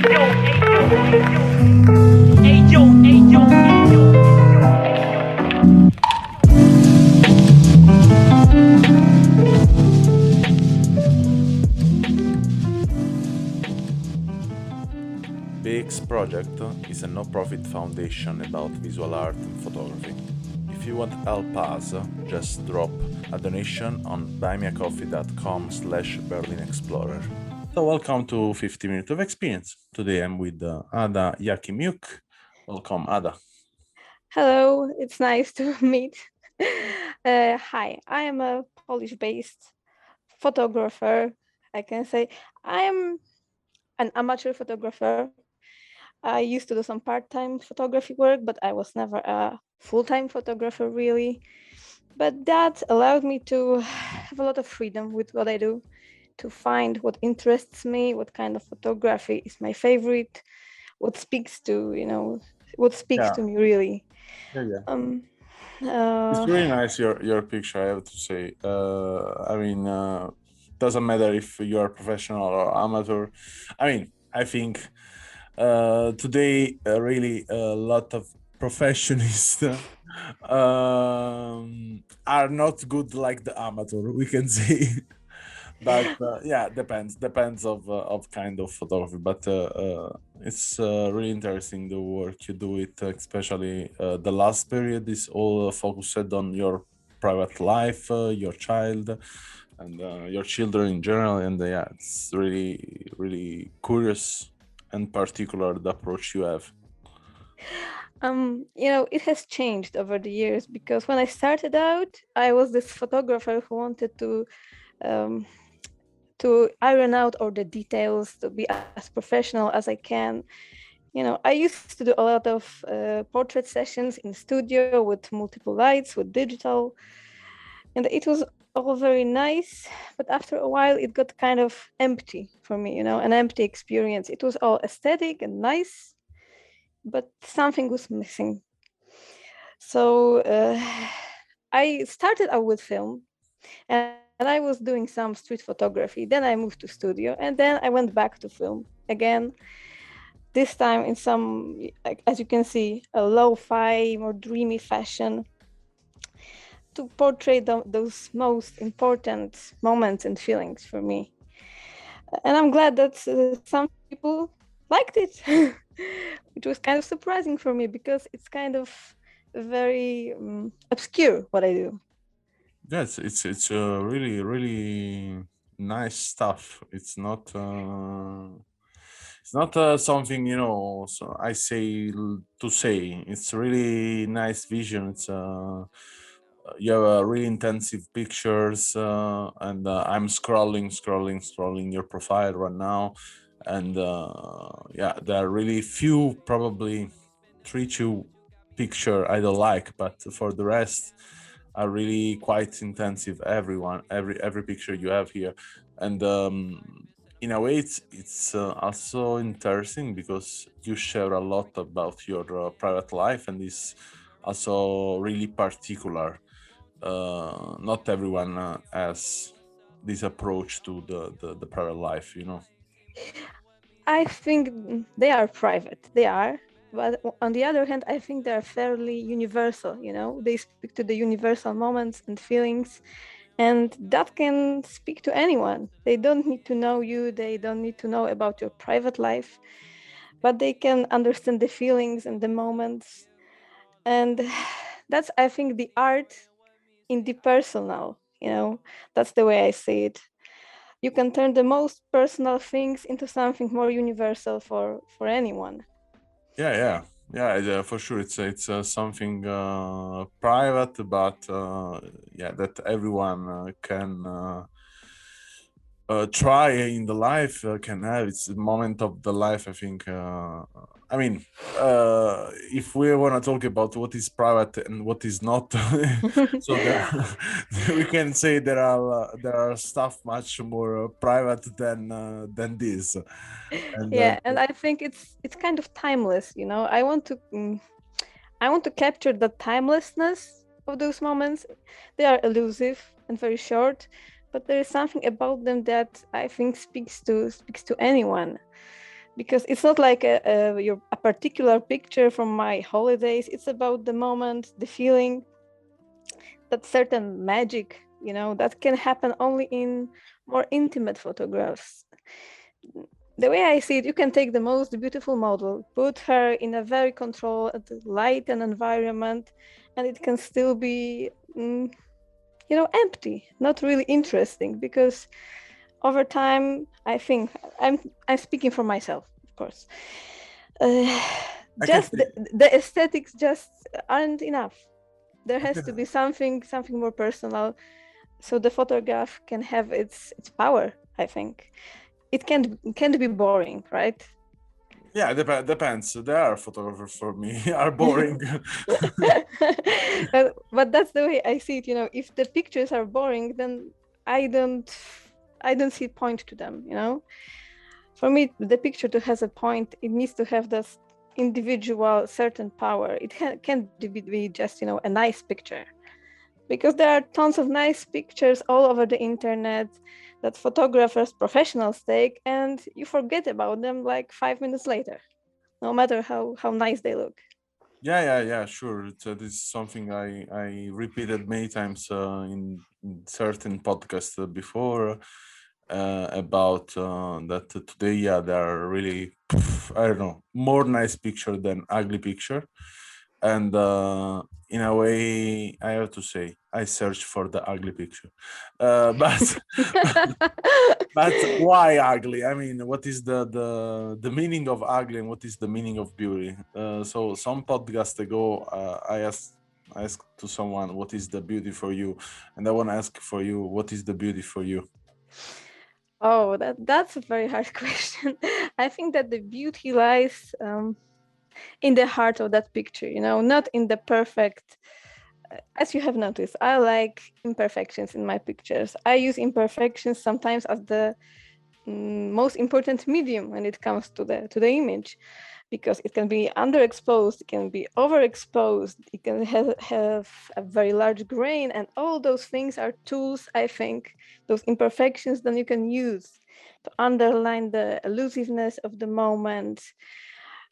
BEEX project is a no-profit foundation about visual art and photography. If you want to help us, just drop a donation on buymeacoffee.com/BerlinExplorer. So welcome to 50 Minutes of Experience. Today I'm with Ada Jakimiuk. Welcome, Ada. Hello, it's nice to meet. Hi, I am a Polish-based photographer. I can say I am an amateur photographer. I used to do some part-time photography work, but I was never a full-time photographer really. But that allowed me to have a lot of freedom with what I do, to find what interests me, what kind of photography is my favorite, what speaks to, what speaks Yeah, to me really. yeah. Um, It's uh, really nice your picture, I have to say. Doesn't matter if you are professional or amateur. I think today really a lot of professionists are not good like the amateur, we can say. But yeah, depends of kind of photography. But it's really interesting the work you do. It especially the last period is all focused on your private life, your child, and your children in general. And yeah, it's really curious and particular the approach you have. it has changed over the years because when I started out, I was this photographer who wanted um, to iron out all the details, to be as professional as I can. I used to do a lot of portrait sessions in studio with multiple lights, with digital, and it was all very nice. But after a while, it got kind of empty for me, an empty experience. It was all aesthetic and nice, but something was missing. So I started out with film, and I was doing some street photography. Then I moved to studio, and then I went back to film again. This time in some, like, as you can see, a lo-fi, more dreamy fashion to portray those most important moments and feelings for me. And I'm glad that some people liked it, which was kind of surprising for me because it's kind of very obscure what I do. Yes, it's really nice stuff. It's not something So I say to say. It's really nice vision. It's you have really intensive pictures, and I'm scrolling your profile right now, and yeah, there are really few, probably three, two picture I don't like, but for the rest are really quite intensive. Every picture you have here, and in a way it's also interesting because you share a lot about your private life, and is also really particular. Not everyone has this approach to the private life. I think they are private, they are. But on the other hand, I think they're fairly universal, they speak to the universal moments and feelings, and that can speak to anyone. They don't need to know you, they don't need to know about your private life, but they can understand the feelings and the moments. And that's, I think, the art in the personal, that's the way I see it. You can turn the most personal things into something more universal for anyone. Yeah, for sure. It's something private, but yeah, that everyone can try in the life, can have. It's a moment of the life, I think. I mean, if we want to talk about what is private and what is not, so we can say there are stuff much more private than this. And Yeah, and I think it's kind of timeless, I want to capture the timelessness of those moments. They are elusive and very short, but there is something about them that I think speaks to anyone. because it's not like a particular picture from my holidays. It's about the moment, the feeling, that certain magic, that can happen only in more intimate photographs. The way I see it, you can take the most beautiful model, put her in a very controlled light and environment, and it can still be, empty, not really interesting, because over time, I think I'm speaking for myself, of course. Uh, I can just say, the aesthetics just aren't enough. There I has to can, be something more personal, so the photograph can have its power. I think it can't be boring, right? yeah, depends. There are photographers for me are boring. but that's the way I see it. If the pictures are boring, then I don't I don't see point to them. For me, the picture to has a point, it needs to have this individual certain power. It can't be just a nice picture, because there are tons of nice pictures all over the internet that photographers professionals take, and you forget about them like 5 minutes later, no matter how nice they look. Yeah, sure. This is something I repeated many times in certain podcasts before about that today. Yeah, there are really I don't know, more nice picture than ugly picture, and in a way, I have to say I search for the ugly picture, but but why ugly? I mean, what is the meaning of ugly and what is the meaning of beauty? So some podcast ago, I asked to someone, "What is the beauty for you?" And I want to ask for you, "What is the beauty for you?" Oh, that's a very hard question. I think that the beauty lies in the heart of that picture, not in the perfect. As you have noticed, I like imperfections in my pictures. I use imperfections sometimes as the most important medium when it comes to the image, because it can be underexposed, it can be overexposed, it can have a very large grain, and all those things are tools, I think, those imperfections that you can use to underline the elusiveness of the moment,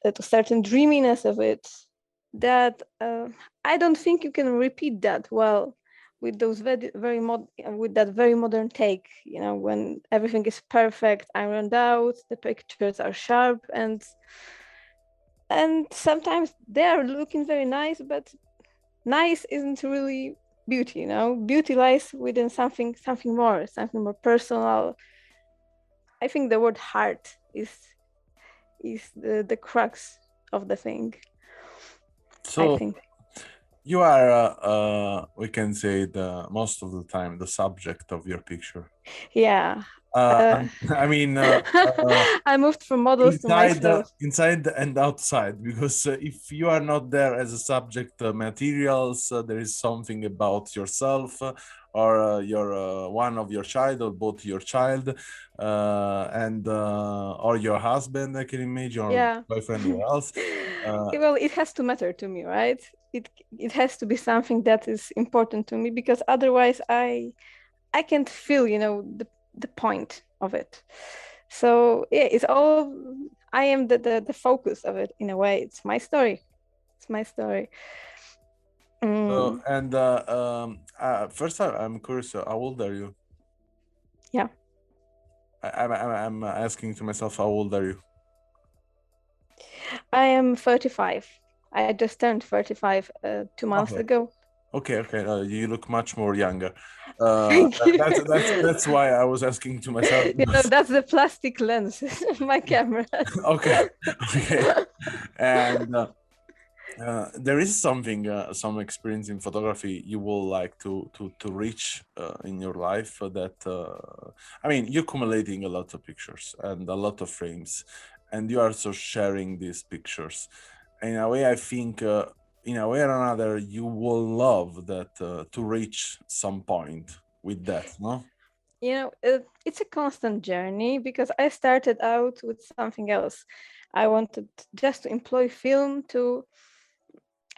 to certain dreaminess of it, that I don't think you can repeat that well with those with that very modern take, when everything is perfect, ironed out, the pictures are sharp, and sometimes they are looking very nice, but nice isn't really beauty. Beauty lies within something more personal. I think the word heart is the crux of the thing, I So think. you are, we can say, the most of the time the subject of your picture. Yeah. uh, I mean, I moved from models to myself. inside and outside, because if you are not there as a subject materials, there is something about yourself, or your one of your child, or both your child, and or your husband, I can imagine, or Yeah. boyfriend, or else. Well, it has to matter to me, right? It has to be something that is important to me, because otherwise I can't feel, the point of it. So yeah, it's all, I am the focus of it in a way. It's my story. It's my story. Mm, And first, I'm curious. How old are you? yeah. I'm asking to myself, how old are you? I am 35. I just turned 35 2 months Okay, ago. okay. You look much more younger. Thank you. That's why I was asking to myself. That's the plastic lens of my camera. Okay, okay, and there is something, some experience in photography you will like to reach in your life, that I mean, you're accumulating a lot of pictures and a lot of frames, and you are also sharing these pictures. In a way, I think, in a way or another, you will love that, to reach some point with that, no? It's a constant journey, because I started out with something else. I wanted just to employ film to,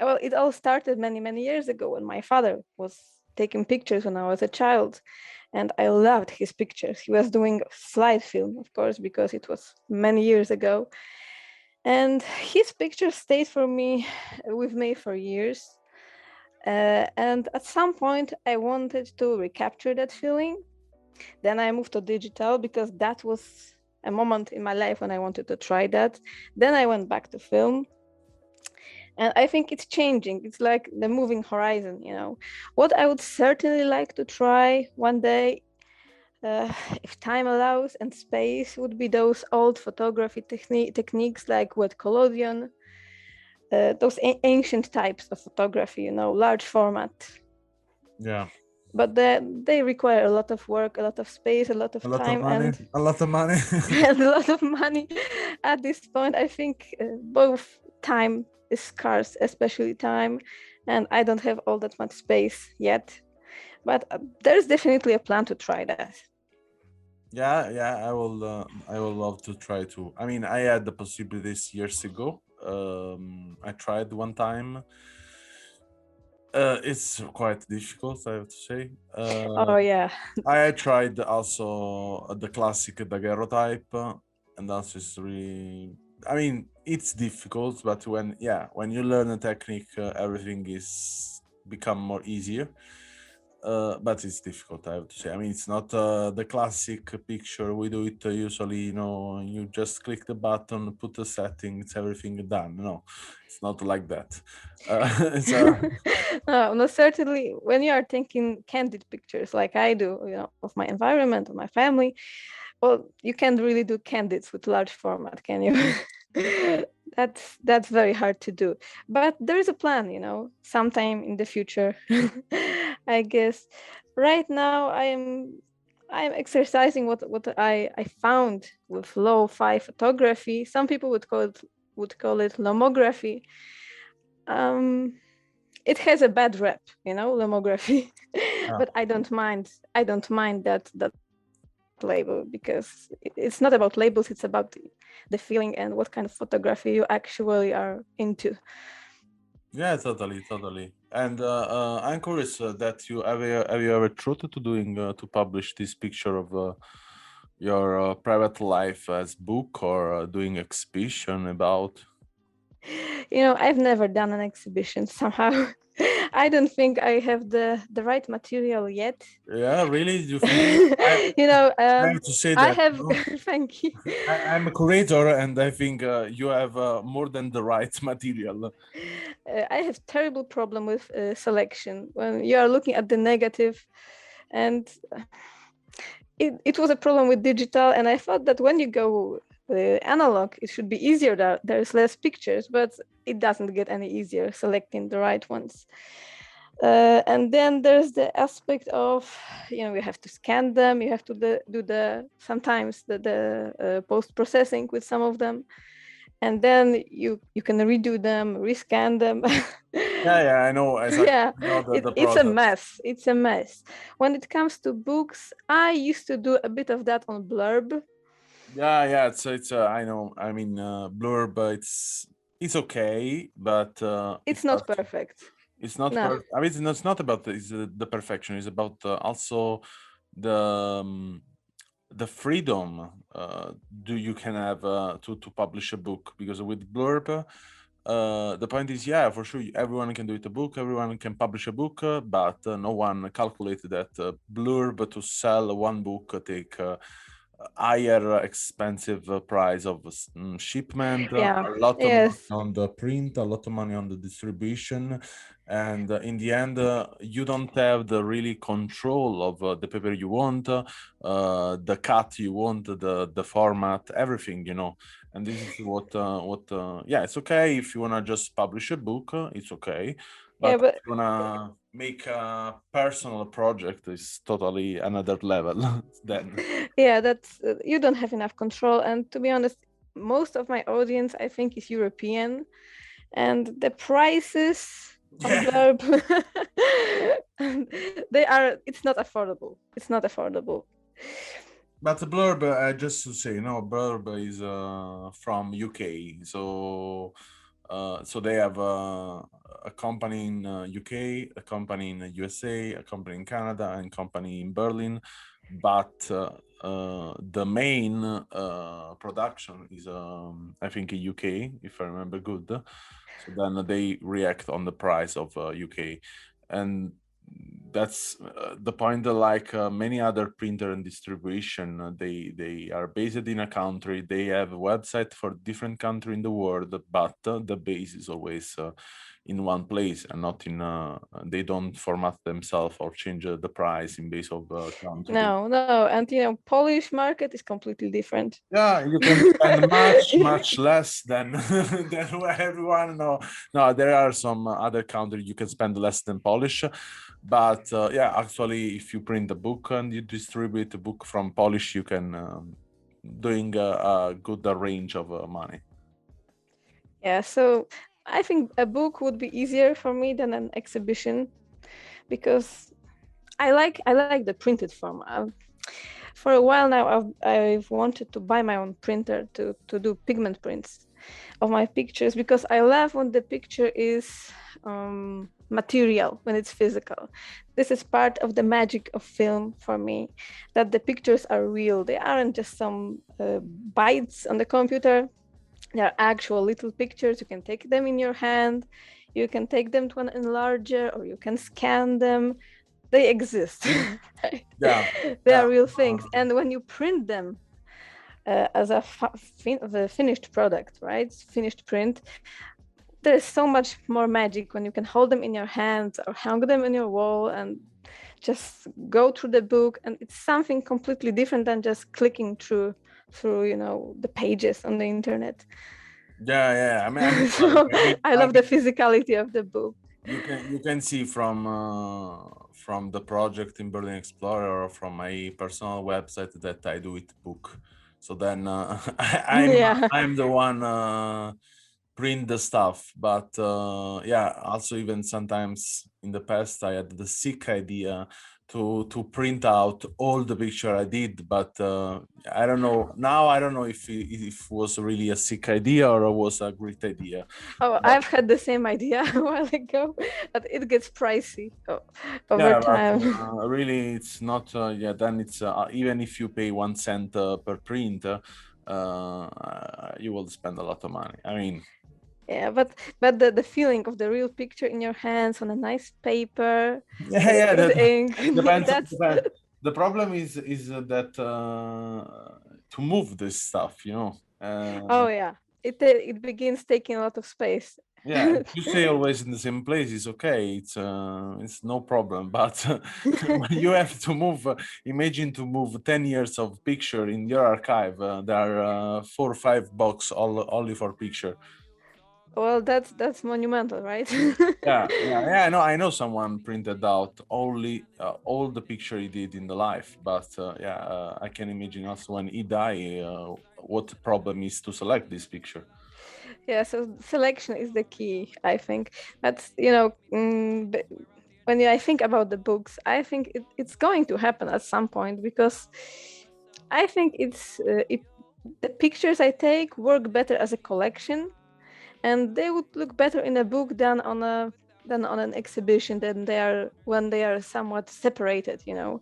well, it all started many, many years ago when my father was taking pictures when I was a child. and I loved his pictures. He was doing slide film, of course, because it was many years ago. And his pictures stayed with me for years. And at some point, I wanted to recapture that feeling. Then I moved to digital because that was a moment in my life when I wanted to try that. Then I went back to film. And I think it's changing. It's like the moving horizon, you know. What I would certainly like to try one day, uh, if time allows and space, would be those old photography techniques like wet collodion, those ancient types of photography, you know, large format. Yeah. But they require a lot of work, a lot of space, a lot A of lot of time, money. A lot of money. and a lot of money. At this point, I think both time is scarce, especially time, and I don't have all that much space yet. But there's definitely a plan to try that. Yeah, yeah, I will love to try to. I mean, I had the possibilities years ago. I tried one time. It's quite difficult, I have to say. Oh yeah. I tried also the classic daguerreotype, and also it's really. I mean, it's difficult, but when you learn a technique, everything is become more easier. But it's difficult, I have to say. I mean, it's not the classic picture. We do it usually, you just click the button, put the setting, it's everything done. No, it's not like that. It's No, no, certainly when you are taking candid pictures like I do, you know, of my environment, of my family, well, you can't really do candids with large format, can you? That's very hard to do. But there is a plan, you know, sometime in the future, I guess. Right now, I'm exercising what I found with lo-fi photography. Some people would call it lomography. Um, it has a bad rep, you know, lomography, uh, but I don't mind that label because it's not about labels, it's about the feeling and what kind of photography you actually are into. yeah, totally, totally. And I'm curious that have you ever tried to doing to publish this picture of your private life as book or doing exhibition about? You know, I've never done an exhibition somehow. I don't think I have the right material yet. Yeah, really? Do you think? I You know, I have to say I that. have. Thank you. I'm a curator, and I think you have more than the right material. I have terrible problem with selection when you are looking at the negative, and it was a problem with digital. And I thought that when you go analog, it should be easier. That there's less pictures, but it doesn't get any easier selecting the right ones. And then there's the aspect of, you know, you have to scan them, you have to do the sometimes the post processing with some of them, and then you can redo them, rescan them. Yeah, yeah, I know exactly. Yeah, I know the it's a process. mess. It's a mess. When it comes to books, I used to do a bit of that on Blurb. Yeah, yeah, it's I know. I mean, blurb, it's okay, but It's not perfect. it's not No. I mean, it's not about the perfection. It's about also the um, the freedom do you can have to publish a book, because with blurb the point is, yeah, for sure, everyone can do it a book, everyone can publish a book, but no one calculated that blurb to sell one book take higher expensive price of shipment, Yeah. a lot of money Yes. on the print, a lot of money on the distribution, and in the end you don't have the really control of the paper you want, the cut you want, the format, everything, and this is yeah, it's okay if you want to just publish a book, it's okay, Yeah, but if but you want to make a personal project, is totally another level. Then yeah, that's you don't have enough control. And to be honest, most of my audience, I think, is European, and the prices on yeah. Blurb, it's not affordable. It's not affordable. But blurb, just to say, blurb is from UK, so So they have a company in UK, a company in USA, a company in Canada, and company in Berlin. But the main production is, I think, in UK, if I remember good. So then they react on the price of UK, and that's the point. Like many other printer and distribution, they are based in a country. They have a website for different country in the world, but the base is always in one place and not in. They don't format themselves or change the price in base of country. No, and Polish market is completely different. Yeah, you can spend much less than than everyone. No, there are some other countries you can spend less than Polish, but yeah, actually, if you print a book and you distribute a book from Polish, you can doing a good range of money. Yeah, so I think a book would be easier for me than an exhibition because I like the printed form. For a while now, I've wanted to buy my own printer to do pigment prints of my pictures because I love when the picture is material, when it's physical. This is part of the magic of film for me, that the pictures are real. They aren't just some bytes on the computer. They are actual little pictures. You can take them in your hand. You can take them to an enlarger, or you can scan them. They exist. Right? Yeah, They yeah. are real things. And when you print them as a finished product, right? Finished print, there is so much more magic when you can hold them in your hands or hang them in your wall and just go through the book. And it's something completely different than just clicking through the pages on the internet. Yeah, yeah. I mean, like, So I love the physicality of the book. you can see from the project in Berlin Explorer or from my personal website that I do it book. So then Yeah. I'm the one print the stuff. But yeah, also even sometimes in the past I had the sick idea to print out all the picture I did, but I don't know now. I don't know if it was really a sick idea or it was a great idea. Oh, But I've had the same idea a while ago, but it gets pricey over yeah, but time. really, it's not. Yeah, then it's even if you pay 1 cent per print, you will spend a lot of money. I mean, Yeah, but the feeling of the real picture in your hands on a nice paper yeah, with a yeah, good that ink, depends. that's Depends. The problem is that to move this stuff, oh yeah, it begins taking a lot of space. yeah, if you stay always in the same place, it's okay. It's no problem. But when you have to move, imagine to move 10 years of picture in your archive. There are 4 or 5 box only for picture. Well, that's monumental, right? Yeah, yeah, yeah. I know someone printed out only all the picture he did in the life. But yeah, I can imagine also when he die, what the problem is to select this picture. Yeah, so selection is the key, I think. That's, when I think about the books, I think it's going to happen at some point because I think the pictures I take work better as a collection, and they would look better in a book than on an exhibition than they are when they are somewhat separated. So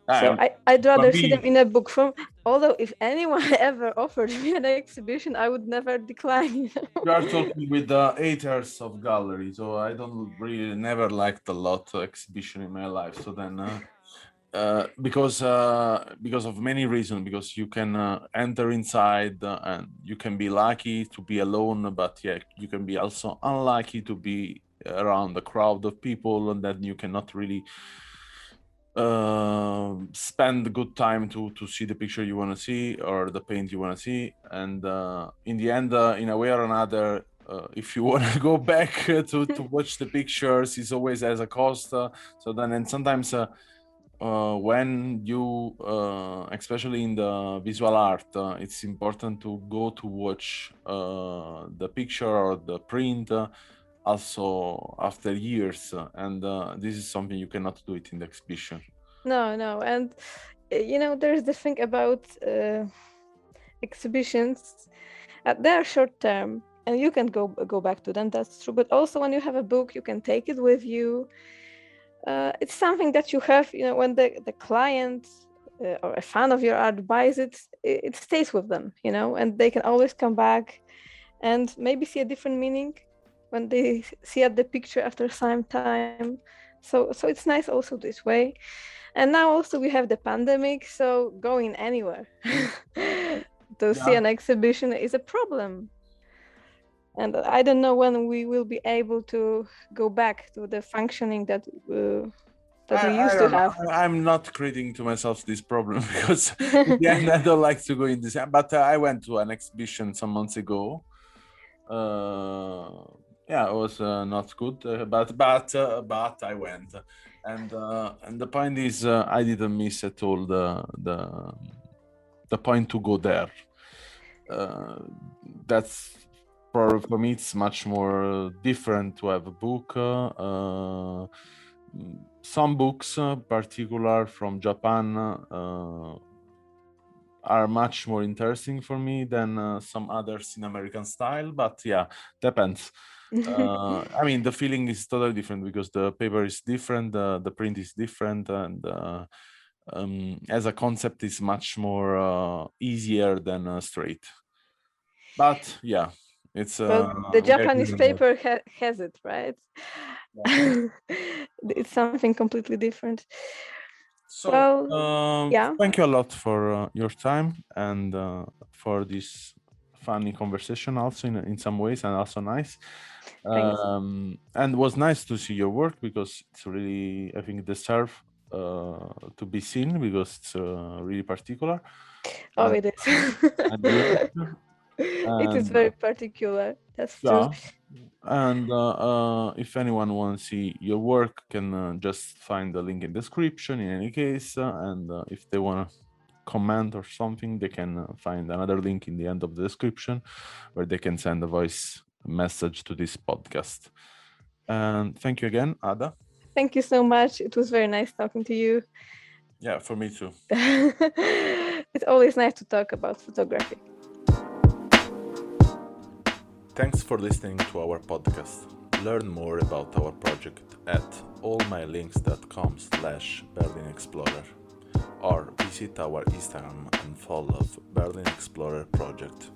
Um, I'd for rather see them me, in a book form. Although if anyone ever offered me an exhibition, I would never decline. you are talking with the haters of gallery, so I don't really never liked a lot exhibition in my life. So then, because of many reasons, because you can enter inside and you can be lucky to be alone, but yeah, you can be also unlucky to be around a crowd of people, and then you cannot really spend good time to see the picture you want to see or the paint you want to see, and in the end, in a way or another, if you want to go back to watch the pictures, it always has a cost. So then, and sometimes when you especially in the visual art, it's important to go to watch the picture or the print also after years, and this is something you cannot do it in the exhibition. No, and there's the thing about exhibitions. They are short term. and you can go back to them. That's true. But also, when you have a book, you can take it with you. It's something that you have, when the client or a fan of your art buys it, it stays with them, and they can always come back and maybe see a different meaning when they see at the picture after some time. So it's nice also this way. And now also we have the pandemic, so going anywhere to see Yeah. an exhibition is a problem. And I don't know when we will be able to go back to the functioning that we I used to don't know. have. I'm not creating to myself this problem because in the end I don't like to go in this. But I went to an exhibition some months ago. Yeah, it was not good, but I went, and the point is I didn't miss at all the point to go there. That's probably for me it's much more different to have a book. Some books, particular from Japan, are much more interesting for me than some others in American style. But yeah, depends. I mean, the feeling is totally different because the paper is different, the print is different, and as a concept, is much more easier than straight. But yeah, it's But the we are Japanese here about. paper has it, right? It's something completely different. So, Well, yeah, thank you a lot for your time and for this funny conversation, also in some ways, and also nice. thanks. And it was nice to see your work because it's really, I think, deserve to be seen because it's really particular. Oh, And, it is. and unique. It is And very particular. That's true. yeah, and if anyone wants to see your work, can just find the link in description in any case. And if they want to comment or something, they can find another link in the end of the description where they can send a voice message to this podcast. And thank you again, Ada. Thank you so much. It was very nice talking to you. Yeah, for me too. It's always nice to talk about photography. Thanks for listening to our podcast. Learn more about our project at allmylinks.com/BerlinExplorer or visit our Instagram and follow Berlin Explorer project.